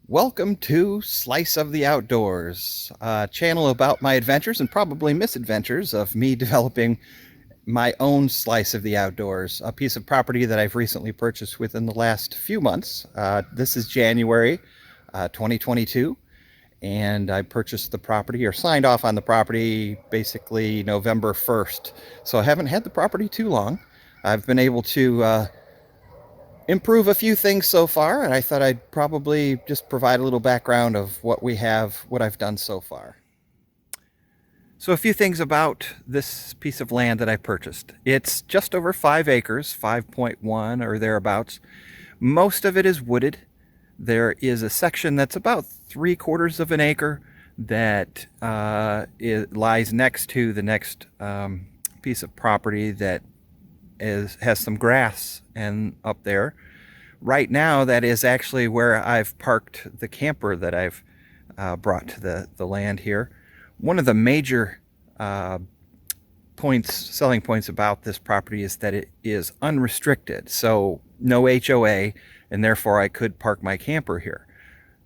Welcome to Slice of the Outdoors, a channel about my adventures and probably misadventures of me developing my own slice of the outdoors, a piece of property that I've recently purchased within the last few months. This is January 2022, and I purchased the property or signed off on the property basically November 1st. So I haven't had the property too long. I've been able to improve a few things so far, and I thought I'd probably just provide a little background of what we have, what I've done so far. So a few things about this piece of land that I purchased. It's just over 5 acres, 5.1 or thereabouts. Most of it is wooded. There is a section that's about 3/4 of an acre that lies next to the next piece of property that has some grass and up there. Right now, that is actually where I've parked the camper that I've brought to the land here. One of the major selling points about this property is that it is unrestricted, so no HOA, and therefore I could park my camper here.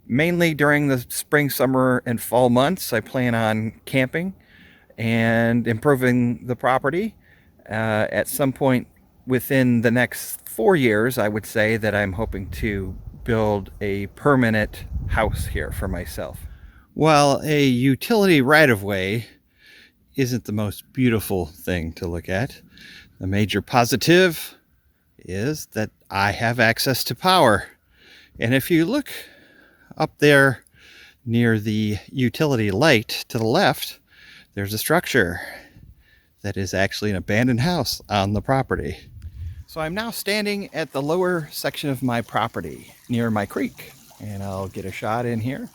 Mainly during the spring, summer, and fall months, I plan on camping and improving the property. At some point within the next 4 years, I would say that I'm hoping to build a permanent house here for myself. While a utility right-of-way isn't the most beautiful thing to look at, the major positive is that I have access to power. And if you look up there near the utility light to the left, there's a structure that is actually an abandoned house on the property. So I'm now standing at the lower section of my property near my creek, and I'll get a shot in here.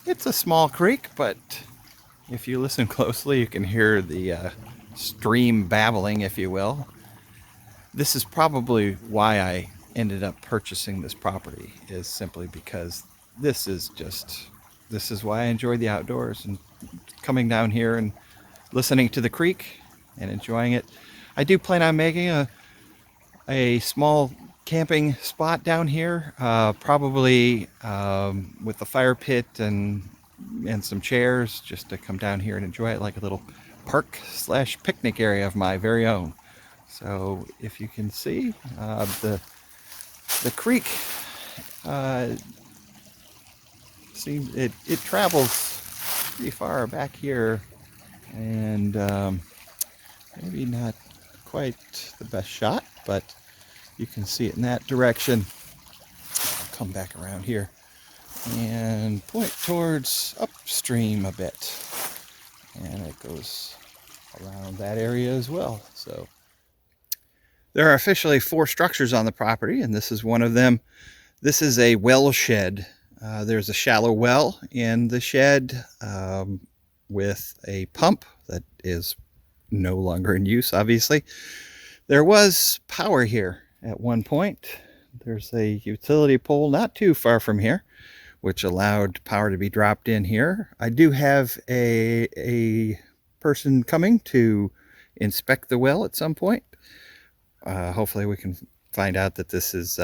It's a small creek, but if you listen closely, you can hear the stream babbling, if you will. This is probably why I ended up purchasing this property, is simply because this is why I enjoy the outdoors and coming down here and listening to the creek and enjoying it. I do plan on making a small camping spot down here, probably with a fire pit and some chairs, just to come down here and enjoy it like a little park/picnic area of my very own. So if you can see, the creek seems it travels pretty far back here, and maybe not quite the best shot, but you can see it in that direction. I'll come back around here and point towards upstream a bit, and it goes around that area as well. So there are officially 4 structures on the property, and this is one of them. This is a well shed. There's a shallow well in the shed with a pump that is no longer in use, obviously. There was power here at one point. There's a utility pole not too far from here, which allowed power to be dropped in here. I do have a person coming to inspect the well at some point. Hopefully we can find out that this is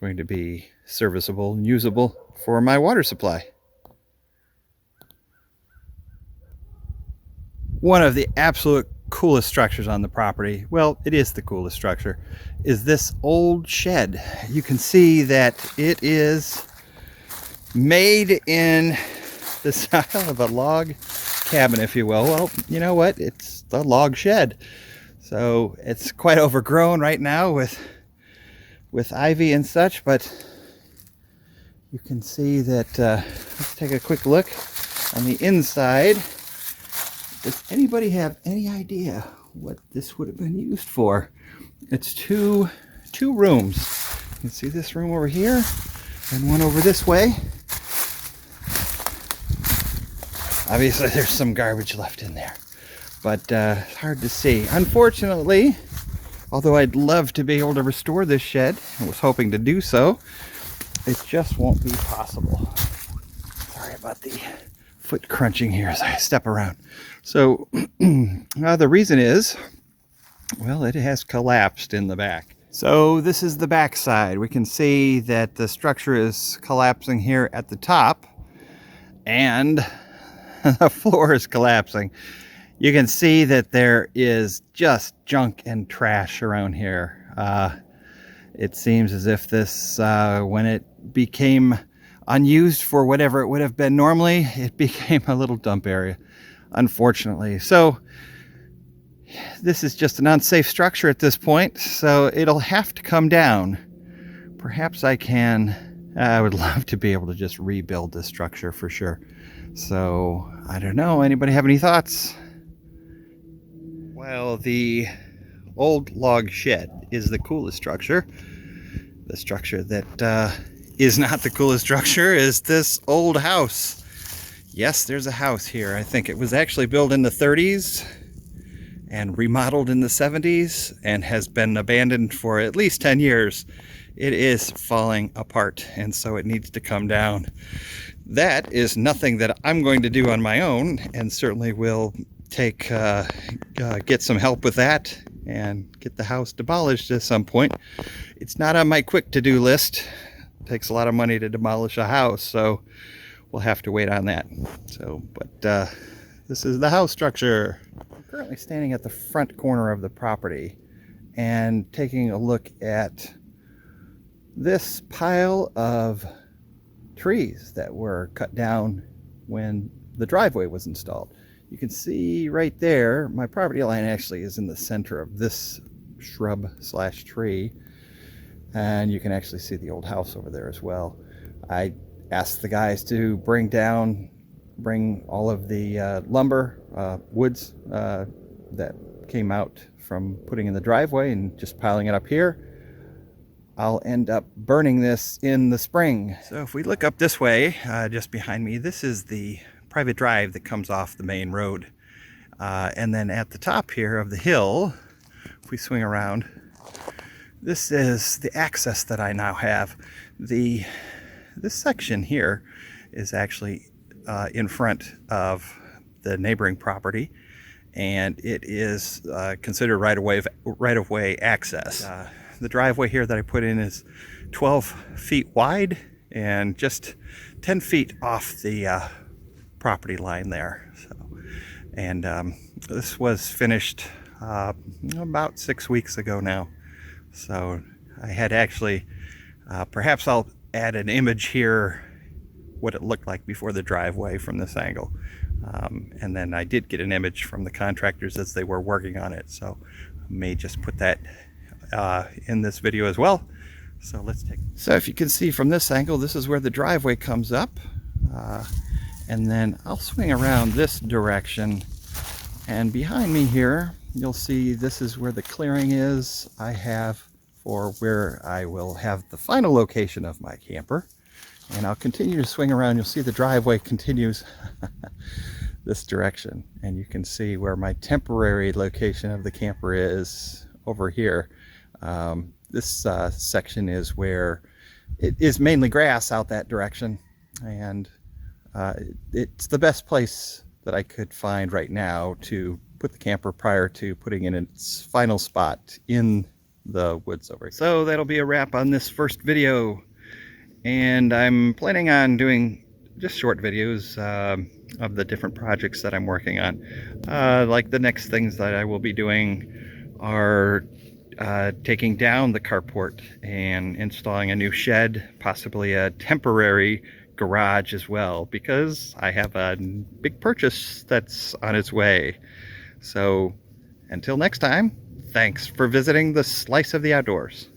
going to be serviceable and usable for my water supply. One of the absolute coolest structures on the property, well, it is the coolest structure, is this old shed. You can see that it is made in the style of a log cabin, if you will. Well, you know what? It's the log shed. So it's quite overgrown right now with ivy and such, but you can see that, let's take a quick look on the inside. Does anybody have any idea what this would have been used for? It's two rooms. You can see this room over here and one over this way. Obviously there's some garbage left in there, but it's hard to see. Unfortunately, although I'd love to be able to restore this shed, I was hoping to do so, it just won't be possible. Sorry about the foot crunching here as I step around. So the reason is, well, it has collapsed in the back. So this is the back side. We can see that the structure is collapsing here at the top, and the floor is collapsing. You can see that there is just junk and trash around here. It seems as if this, when it became unused for whatever it would have been normally, it became a little dump area, unfortunately. So this is just an unsafe structure at this point, so it'll have to come down. Perhaps I would love to be able to just rebuild this structure for sure. So I don't know, anybody have any thoughts? Well, the old log shed is the coolest structure. The structure that is not the coolest structure is this old house. Yes, there's a house here. I think it was actually built in the 30s and remodeled in the 70s and has been abandoned for at least 10 years. It is falling apart, and so it needs to come down. That is nothing that I'm going to do on my own, and certainly will take get some help with that and get the house demolished at some point. It's not on my quick to-do list. It takes a lot of money to demolish a house, so we'll have to wait on that. So, but this is the house structure. I'm currently standing at the front corner of the property and taking a look at this pile of trees that were cut down when the driveway was installed. You can see right there, my property line actually is in the center of this shrub slash tree, and you can actually see the old house over there as well. I asked the guys to bring all of the lumber, woods that came out from putting in the driveway and just piling it up here. I'll end up burning this in the spring. So if we look up this way, just behind me, this is the private drive that comes off the main road. And then at the top here of the hill, if we swing around, this is the access that I now have. This section here is actually in front of the neighboring property, and it is considered right-of-way access. The driveway here that I put in is 12 feet wide and just 10 feet off the property line there. So, and this was finished about 6 weeks ago now. So I had actually, perhaps I'll add an image here, what it looked like before the driveway from this angle. And then I did get an image from the contractors as they were working on it. So I may just put that in this video as well. So let's take. So if you can see from this angle, this is where the driveway comes up. And then I'll swing around this direction. And behind me here, you'll see this is where the clearing is I have for where I will have the final location of my camper. And I'll continue to swing around. You'll see the driveway continues this direction. And you can see where my temporary location of the camper is over here. This section is where it is mainly grass out that direction. And it's the best place that I could find right now to put the camper prior to putting in its final spot in the woods over here. So that'll be a wrap on this first video, and I'm planning on doing just short videos of the different projects that I'm working on. Like the next things that I will be doing are taking down the carport and installing a new shed, possibly a temporary garage as well, because I have a big purchase that's on its way. So until next time, thanks for visiting the Slice of the Outdoors.